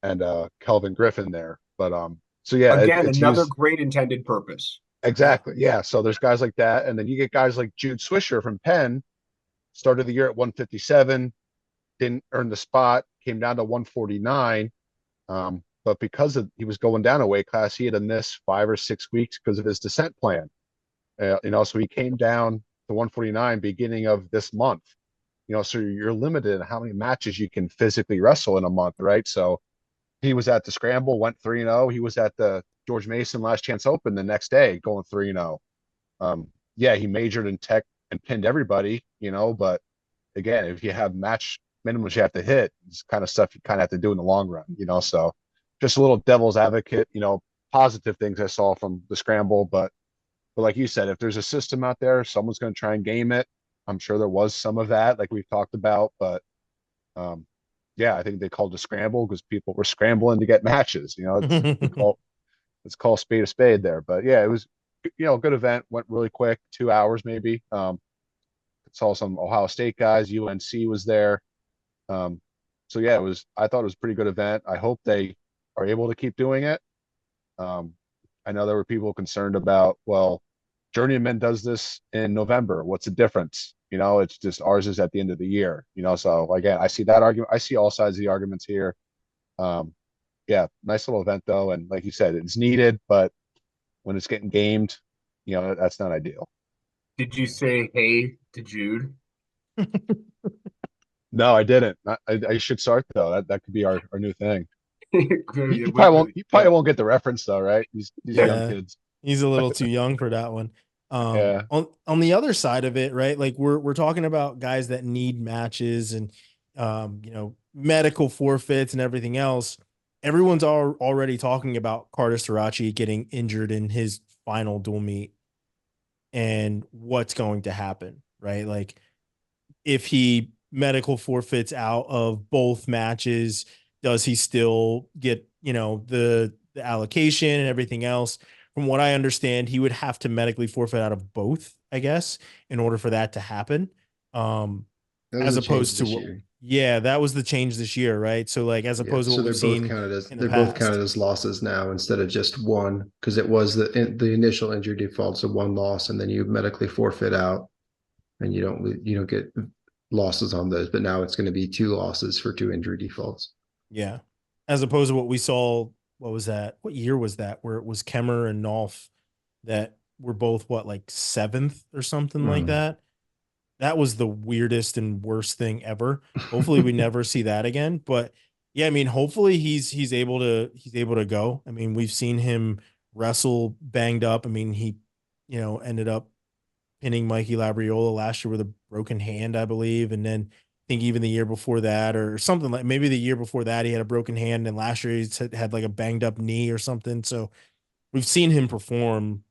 and Kelvin Griffin there. But so yeah, Again, it's another used great intended purpose. exactly. Yeah, so there's guys like that, and then you get guys like Jude Swisher from Penn, started the year at 157, didn't earn the spot, came down to 149. But because he was going down a weight class, he had to miss 5 or 6 weeks because of his descent plan. So he came down to 149 beginning of this month. So you're limited in how many matches you can physically wrestle in a month, right? So he was at the scramble, went 3-0. He was at the George Mason Last Chance Open the next day, going 3-0. Yeah, he majored in tech and pinned everybody, but again, if you have match minimums you have to hit, it's kind of stuff you kind of have to do in the long run, so just a little devil's advocate, positive things I saw from the scramble, but like you said, if there's a system out there, someone's going to try and game it. I'm sure there was some of that, like we've talked about, but yeah, I think they called it a scramble because people were scrambling to get matches. Let's call a spade there. But yeah, it was a good event. Went really quick, 2 hours maybe. Saw some Ohio State guys. UNC was there. So yeah, I thought it was a pretty good event. I hope they are able to keep doing it. I know there were people concerned about, well, Journeyman does this in November. What's the difference? It's just ours is at the end of the year. So again, I see that argument. I see all sides of the arguments here. Yeah, nice little event though, and like you said, it's needed, but when it's getting gamed, that's not ideal. Did you say hey to Jude? No, I didn't. I should start though. That could be our new thing. He With probably won't. He probably won't get the reference though, right? These young Yeah. kids. He's a little too young for that one. Yeah. On the other side of it, right? Like we're talking about guys that need matches and medical forfeits and everything else. Everyone's already talking about Carter Starocci getting injured in his final dual meet and what's going to happen, right? Like if he medical forfeits out of both matches, does he still get, the allocation and everything else? From what I understand, he would have to medically forfeit out of both, I guess, in order for that to happen. That was As a change opposed to this what, year. yeah, that was the change this year, right? So like as Yeah, opposed to so what we've seen in the they're both past. counted as losses now instead of just one, because it was the initial injury defaults of one loss, and then you medically forfeit out, and you don't get losses on those. But now it's going to be two losses for two injury defaults. Yeah. As opposed to what we saw, what was that? What year was that? Where it was Kemmer and Nolf that were both like seventh or something like that. That was the weirdest and worst thing ever. Hopefully we never see that again. But yeah, I mean, hopefully he's able to go. I mean, we've seen him wrestle banged up. I mean, he, ended up pinning Mikey Labriola last year with a broken hand, I believe. And then I think even the year before that, or something like maybe the year before that, he had a broken hand. And last year he had like a banged up knee or something. So we've seen him perform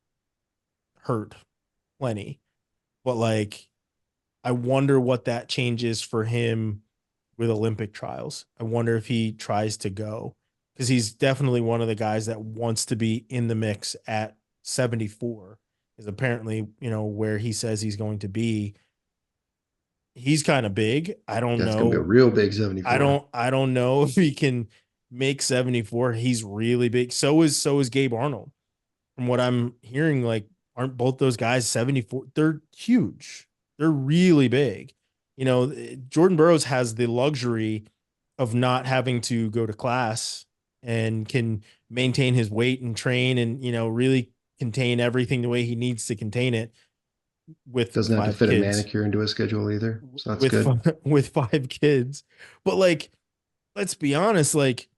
hurt plenty. But like, I wonder what that changes for him with Olympic trials. I wonder if he tries to go because he's definitely one of the guys that wants to be in the mix at 74 is apparently, where he says he's going to be. He's kind of big. I don't That's going to be a know. real big 74. I don't know if he can make 74. He's really big. So is Gabe Arnold. from what I'm hearing, like, aren't both those guys 74? They're huge. They're really big. Jordan Burroughs has the luxury of not having to go to class and can maintain his weight and train and, really contain everything the way he needs to contain it with Doesn't have to five fit a kids. manicure into his schedule either. So that's With good. with five kids. But like, let's be honest, like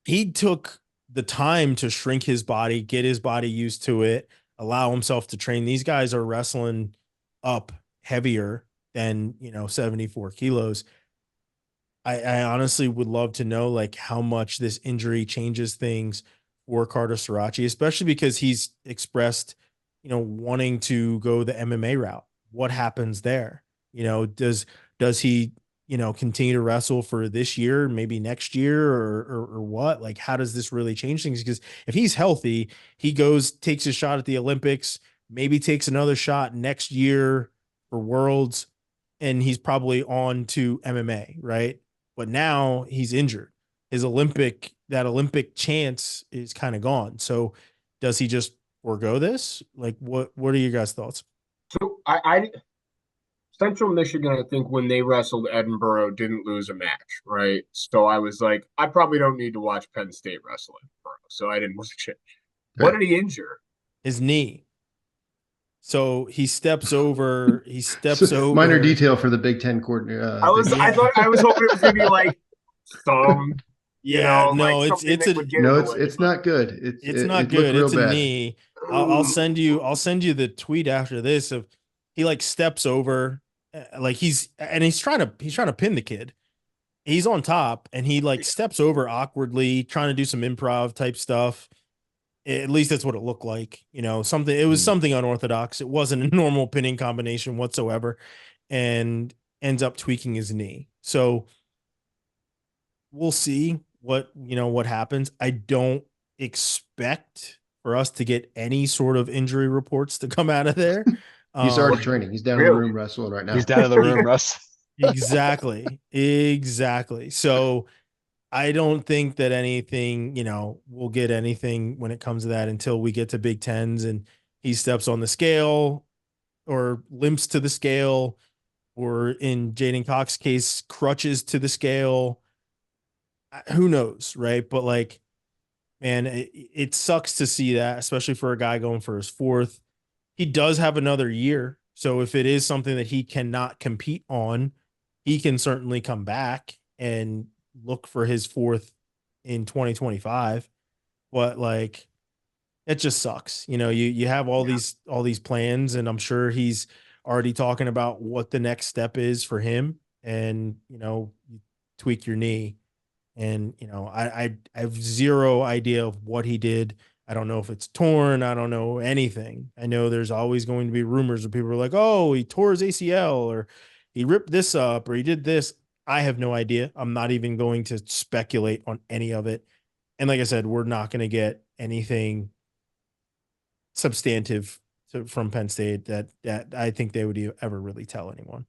he took the time to shrink his body, get his body used to it, allow himself to train. These guys are wrestling up heavier than, 74 kilos. I honestly would love to know like how much this injury changes things for Carter Starocci, especially because he's expressed, wanting to go the MMA route. What happens there? Does he, continue to wrestle for this year, maybe next year, or what? Like, how does this really change things? Because if he's healthy, he goes, takes a shot at the Olympics, maybe takes another shot next year for Worlds, and he's probably on to MMA, right? But now he's injured. That Olympic chance is kind of gone. So does he just forego this? Like, what are your guys' thoughts? So I Central Michigan, I think when they wrestled Edinburgh, didn't lose a match, right? So I was like, I probably don't need to watch Penn State wrestle Edinburgh, so I didn't watch it. What Right. did he injure? His knee. So he steps over. He steps So, minor over. detail for the Big Ten coordinator. Yeah. I was hoping it was gonna be like thumb, Yeah. like No, something that would get in No, the it's way. it's not good. it's not It looked good. real It's a bad. knee. I'll send you the tweet after this of he like steps over, like he's trying to pin the kid. He's on top and he like steps over awkwardly, trying to do some improv type stuff. At least that's what it looked like. It was something unorthodox. It wasn't a normal pinning combination whatsoever, and ends up tweaking his knee. So we'll see what happens. I don't expect for us to get any sort of injury reports to come out of there. He's already Um, training. He's down in the Really? room wrestling right He's now. down in the room, Russ. exactly. So I don't think that anything, we'll get anything when it comes to that until we get to Big Tens and he steps on the scale or limps to the scale, or in Jaden Cox's case, crutches to the scale. Who knows, right? But like, man, it sucks to see that, especially for a guy going for his fourth. He does have another year. So if it is something that he cannot compete on, he can certainly come back and look for his fourth in 2025. But like, it just sucks. You have Yeah. all these plans, and I'm sure he's already talking about what the next step is for him. And you tweak your knee, and I have zero idea of what he did. I don't know if it's torn. I don't know anything. I know there's always going to be rumors of people are like, oh, he tore his ACL or he ripped this up or he did this. I have no idea. I'm not even going to speculate on any of it. And like I said, we're not going to get anything substantive from Penn State that I think they would ever really tell anyone.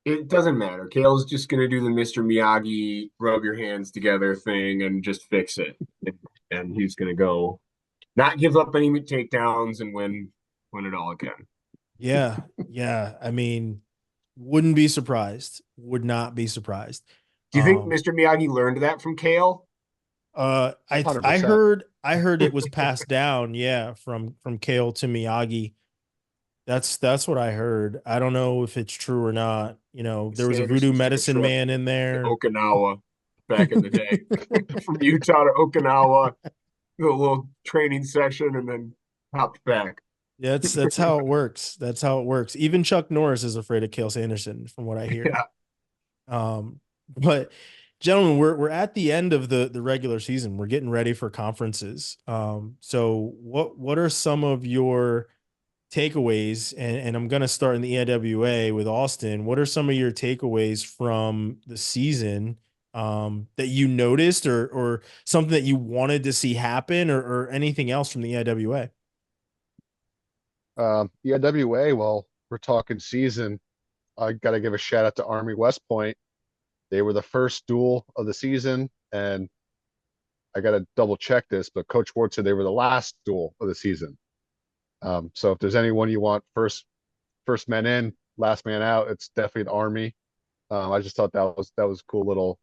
It doesn't matter. Kale's just gonna do the Mr. Miyagi rub your hands together thing and just fix it. And he's gonna go not give up any takedowns and win it all again. Yeah, yeah. I mean, wouldn't be surprised. Would not be surprised. Do you think Um, Mr. Miyagi learned that from Kale? I 100%. I heard it was passed down, yeah, from Kale to Miyagi. That's what I heard. I don't know if it's true or not. There was a voodoo Sanderson took a medicine trip man in to there. Okinawa back in the day. From Utah to Okinawa, a little training session, and then hopped back. That's how it works. That's how it works. Even Chuck Norris is afraid of Kale Sanderson, from what I hear. Yeah. But gentlemen, we're at the end of the regular season. We're getting ready for conferences. So what are some of your takeaways? And I'm gonna start in the EIWA with Austin. What are some of your takeaways from the season that you noticed or something that you wanted to see happen or anything else from the EIWA? Yeah, WA, well, we're talking season. I got to give a shout out to Army West Point. They were the first duel of the season, and I got to double check this, but Coach Ward said they were the last duel of the season. So if there's anyone you want first man in, last man out, it's definitely an Army. I just thought that was a cool little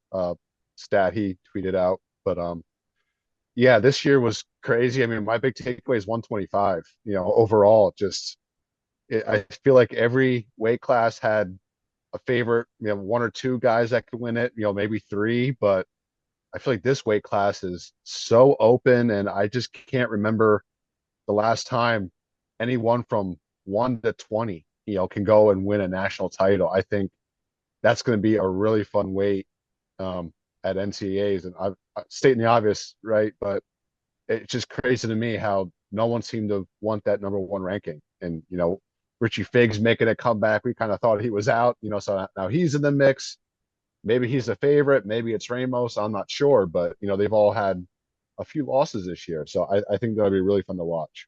stat he tweeted out. But yeah, this year was crazy. I mean, my big takeaway is 125. Overall, I feel like every weight class had a favorite. One or two guys that could win it. Maybe three, but I feel like this weight class is so open, and I just can't remember the last time anyone from 1 to 20, can go and win a national title. I think that's going to be a really fun weight at NCAAs. And I'm stating the obvious, right? But it's just crazy to me how no one seemed to want that number one ranking. And, Richie Figg's making a comeback. We kind of thought he was out, so now he's in the mix. Maybe he's a favorite. Maybe it's Ramos. I'm not sure. But, they've all had a few losses this year. So I think that'll be really fun to watch.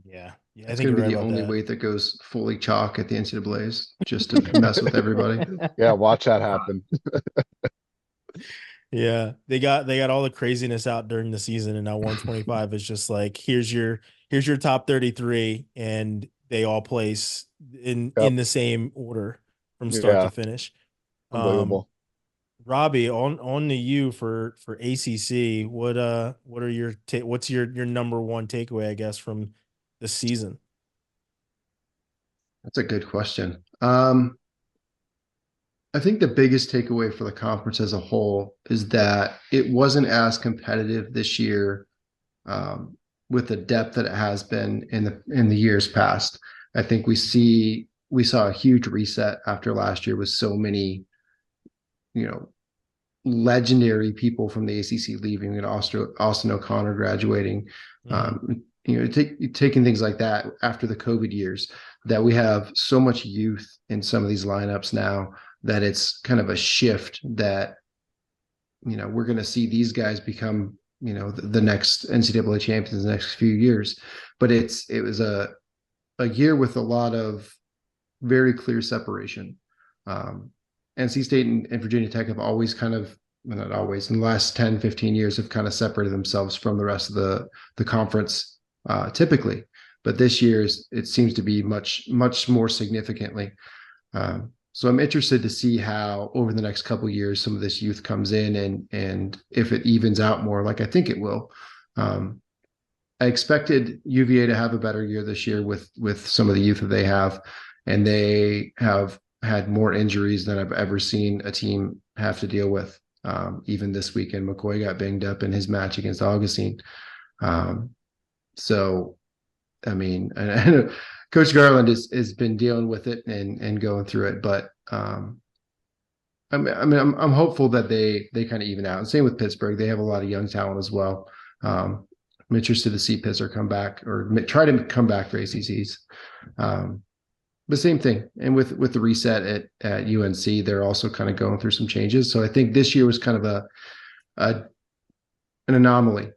Yeah. I It's think going you're to right be the about only that. weight that goes fully chalk at the NCAAs just to mess with everybody. Yeah, watch that happen. Yeah, they got all the craziness out during the season, and now 125 is just like here's your top 33, and they all place in Yep. in the same order from start to Yeah, finish. Um, unbelievable. Robbie, on to you for ACC. What are what's your number one takeaway, I guess, from the season? That's a good question. I think the biggest takeaway for the conference as a whole is that it wasn't as competitive this year um, with the depth that it has been in the years past. I think we saw a huge reset after last year with so many, you know, legendary people from the ACC leaving and Austin O'Connor graduating. Taking things like that after the COVID years, that we have so much youth in some of these lineups now that it's kind of a shift that we're going to see these guys become the next NCAA champions in the next few years. But it was a year with a lot of very clear separation. Um, NC State and Virginia Tech have always kind of, well, not always, in the last 10, 15 years have kind of separated themselves from the rest of the conference typically. But this year it seems to be much, much more significantly. So I'm interested to see how over the next couple of years some of this youth comes in and if it evens out more, like I think it will. Um, I expected UVA to have a better year this year with some of the youth that they have, and they have had more injuries than I've ever seen a team have to deal with. Even this weekend, McCoy got banged up in his match against Augustine. Um, so, I mean, I know Coach Garland has been dealing with it and going through it, but I'm hopeful that they kind of even out. And same with Pittsburgh; they have a lot of young talent as well. Um, I'm interested to see Pittsburgh come back or try to come back for ACCs. Um, but same thing, and with the reset at UNC, they're also kind of going through some changes. So I think this year was kind of a an anomaly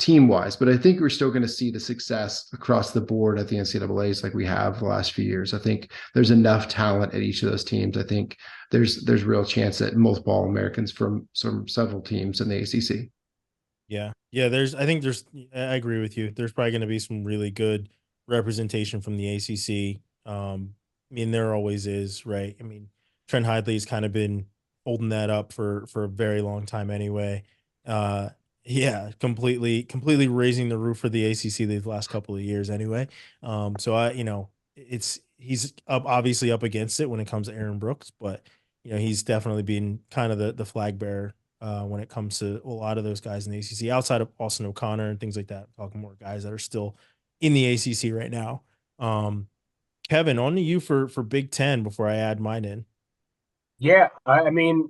team wise, but I think we're still going to see the success across the board at the NCAA's like we have the last few years. I think there's enough talent at each of those teams. I think there's real chance that multiple All-Americans from several teams in the ACC. Yeah. I agree with you. There's probably going to be some really good representation from the ACC. I mean, there always is, right? I mean, Trent Hidley's kind of been holding that up for a very long time anyway. Uh, yeah, completely raising the roof for the ACC these last couple of years anyway. So he's obviously up against it when it comes to Aaron Brooks, but he's definitely been kind of the flag bearer when it comes to a lot of those guys in the ACC, outside of Austin O'Connor and things like that. Talking more guys that are still in the ACC right now. Kevin, on to you for Big Ten before I add mine in. Yeah, I mean,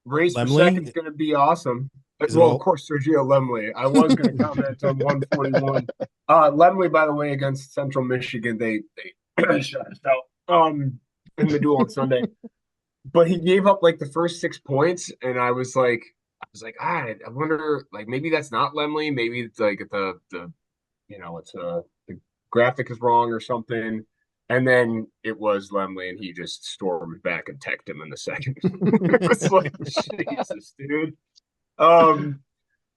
race for second is Lemley, going to be awesome. is it Well, of all? course, Sergio Lemley. I was going to comment on 141. Lemley, by the way, against Central Michigan, they shut us out in the duel on Sunday. But he gave up like the first 6 points, and I wonder, like maybe that's not Lemley. Maybe it's like the graphic is wrong or something. And then it was Lemley, and he just stormed back and teched him in the second. It was like, Jesus, dude. Um,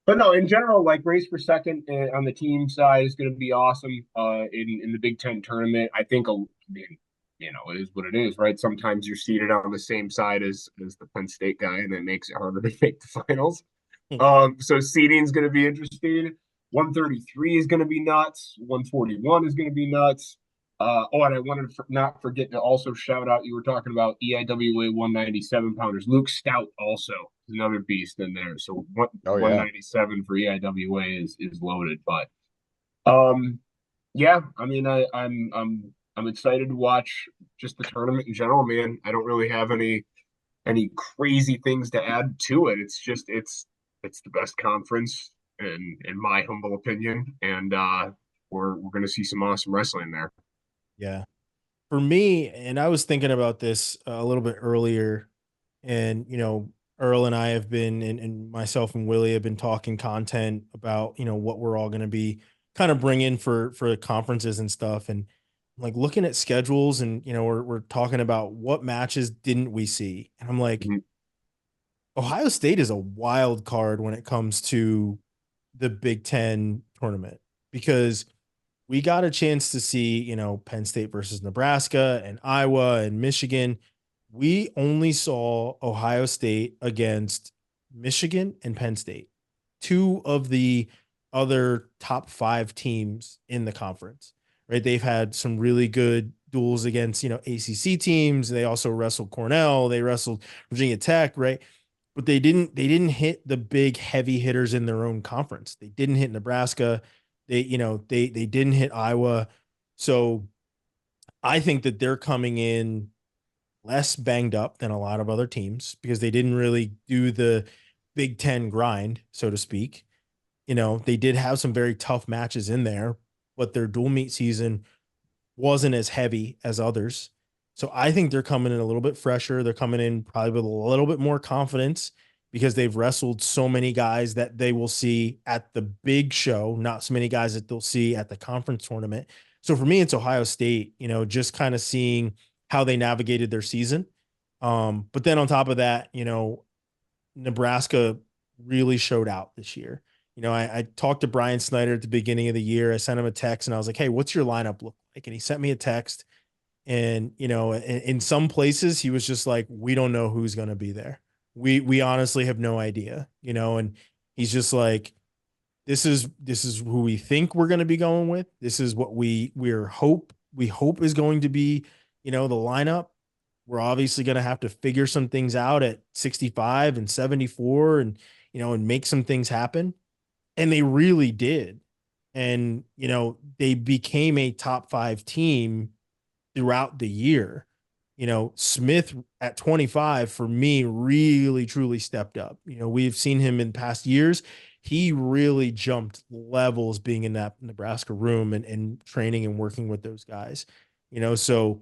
But no, in general, like race for second on the team side is going to be awesome. In the Big Ten tournament, I think. I mean, it is what it is, right? Sometimes you're seated on the same side as the Penn State guy, and it makes it harder to make the finals. So seeding is going to be interesting. 133 is going to be nuts. 141 is going to be nuts. And I wanted to not forget to also shout out. You were talking about EIWA 197 pounders. Luke Stout also is another beast in there. So Oh yeah. 197 for EIWA is loaded. But yeah, I mean, I'm excited to watch just the tournament in general, man. I don't really have any crazy things to add to it. It's just it's the best conference in my humble opinion, and we're gonna see some awesome wrestling there. Yeah. For me, and I was thinking about this a little bit earlier, and Earl and I have been, and myself and Willie have been talking content about what we're all going to be kind of bringing for conferences and stuff, and like looking at schedules, and we're talking about what matches didn't we see, and I'm like, Mm-hmm. Ohio State is a wild card when it comes to the Big Ten tournament because we got a chance to see, Penn State versus Nebraska and Iowa and Michigan. We only saw Ohio State against Michigan and Penn State, two of the other top five teams in the conference, right? They've had some really good duels against, ACC teams. They also wrestled Cornell. They wrestled Virginia Tech, right? But they didn't hit the big heavy hitters in their own conference. They didn't hit Nebraska. They didn't hit Iowa. So I think that they're coming in less banged up than a lot of other teams because they didn't really do the Big Ten grind, so to speak. They did have some very tough matches in there, but their dual meet season wasn't as heavy as others. So I think they're coming in a little bit fresher. They're coming in probably with a little bit more confidence because they've wrestled so many guys that they will see at the big show, not so many guys that they'll see at the conference tournament. So for me, it's Ohio State, just kind of seeing how they navigated their season. But then on top of that, Nebraska really showed out this year. I talked to Brian Snyder at the beginning of the year. I sent him a text and I was like, hey, what's your lineup look like? And he sent me a text. And, in some places, he was just like, we don't know who's going to be there. We honestly have no idea, and he's just like, this is who we think we're going to be going with. This is what we hope is going to be, the lineup. We're obviously going to have to figure some things out at 65 and 74 and, and make some things happen. And they really did. And, they became a top five team throughout the year. Smith at 25 for me really truly stepped up. We've seen him in past years. He really jumped levels being in that Nebraska room and training and working with those guys. So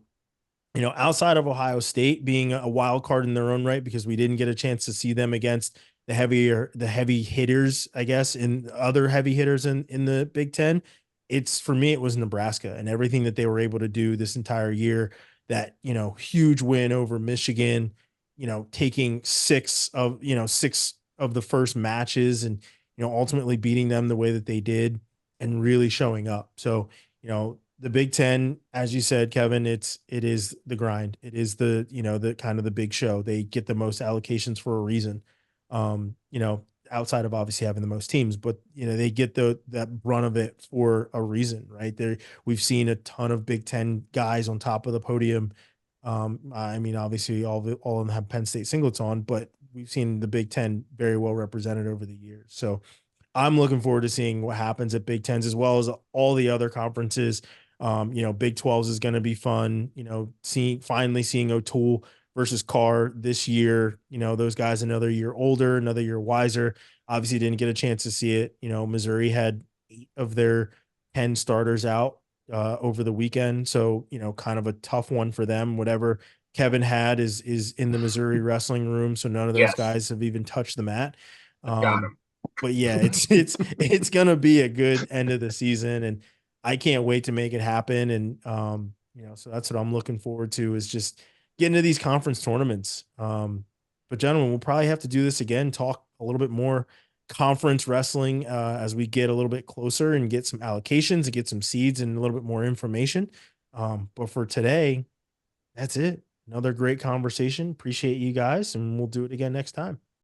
outside of Ohio State being a wild card in their own right, because we didn't get a chance to see them against the heavy hitters, I guess, in other heavy hitters in the Big Ten. It's for me, it was Nebraska and everything that they were able to do this entire year. That, huge win over Michigan, taking six of the first matches and, ultimately beating them the way that they did and really showing up. So, the Big Ten, as you said, Kevin, it is the grind. It is the kind of the big show. They get the most allocations for a reason. Outside of obviously having the most teams, but they get that run of it for a reason, right? We've seen a ton of Big Ten guys on top of the podium. I mean, obviously all of them have Penn State singlets on, but we've seen the Big Ten very well represented over the years. So I'm looking forward to seeing what happens at Big Tens as well as all the other conferences. Big 12s is going to be fun. Finally seeing O'Toole versus Carr this year. Those guys another year older, another year wiser. Obviously didn't get a chance to see it. Missouri had 8 of their 10 starters out over the weekend. So, kind of a tough one for them. Whatever Kevin had is in the Missouri wrestling room. So none of those Yes, guys have even touched the mat. got him. But yeah, it's gonna be a good end of the season, and I can't wait to make it happen. And so that's what I'm looking forward to is just getting to these conference tournaments. But gentlemen, we'll probably have to do this again, talk a little bit more conference wrestling as we get a little bit closer and get some allocations and get some seeds and a little bit more information. But for today, that's it. Another great conversation. Appreciate you guys, and we'll do it again next time.